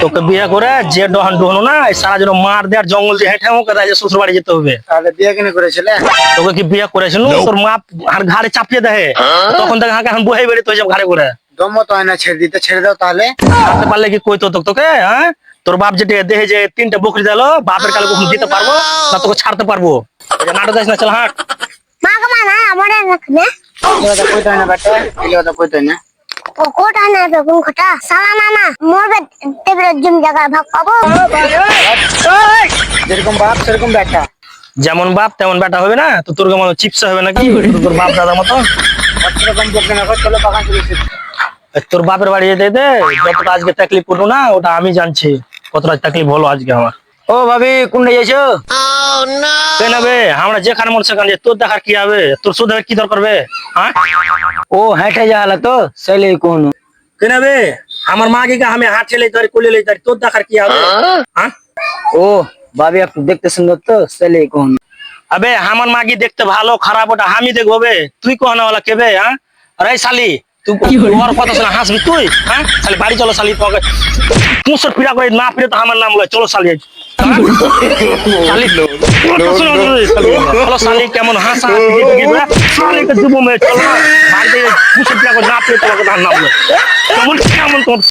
তোকে বিয়ে করে যে ডহন ডহনো না সারা যেন মার দেওয়ার জঙ্গল দিয়ে হেঁটে হেঁটে যে শ্বশুর বাড়ি যেতে হবে। তাহলে বিয়ে কিনে করেছিলে? তোকে কি বিয়ে করেছিল তোর মা আর ঘাড়ে চাপিয়ে দেয় তখন থেকে হাঁকে এখন বহে বেরিয়ে হয়েছে ঘাড়ে করে। দম তো হয় না ছেড়ে দিতে, ছেড়ে দাও তাহলে। ছাড়তে পারলে কি কইতো তোকে হ্যাঁ? তোর বাপ যেটা দেহে যে 3টা বকরি দিল বাপের কালে কখন দিতে পারবো না তোকে ছাড়তে পারবো? নাটক দিস না, চল হাঁট। মা গো মা না আমার রাখনে এই কথা কইতে হয় না বেটা, এই কথা কইতে হয় না। ও কোটা না বেগুন কোটা সালা না মরবে দেবের জমি জায়গা ভাগ পাবো। যেরকম বাপ সেরকম বেটা। যেমন বাপ তেমন বেটা হবে না তো তোর মতো চিপস হবে নাকি তোর বাপ দাদার মতো? সেরকম বকবে না, চলো বাগান চলেছে। তোর বাপের বাড়ি যেতে যেতে যতটা আজকে তাকলিফ করলো না ওটা আমি জানছি কতটা তাকলিফ হলো আজকে আমার। ও ভাবি কোনটা যাইছো? কেন বে আমরা যেখানে মন সেখানে যাই, তোর দেখার কি হবে? তোর শুধু কি দরকার বে? হ্যাঁ ও হেঁটে যাওয়া তো সেলে কোন কেন বে আমার মাকে আমি হাঁটে লই তারি কোলে লই তারি তোর দেখার কি হবে? হ্যাঁ ও ভাবি আপনি দেখতে সুন্দর তো সেলে কোন। আবে আমার মাগি দেখতে ভালো খারাপ ওটা আমি দেখবো বে, তুই কোনা वाला কে বে? হ্যাঁ আরে শালি তুই ওর কথা শুনে হাসবি তুই? হ্যাঁ শালি বাড়ি চলো শালি, তোকে মুসর পিড়া করে না পিড়ে তো আমার নাম লয়, চলো শালি। শালি কথা শুনে চলো শালি কেমন হাসা শালিকে দিব মে, চলো বাড়িতে মুসর পিড়া করে না পিড়ে তোমাকে নাম লয় কেমন কেমন তোর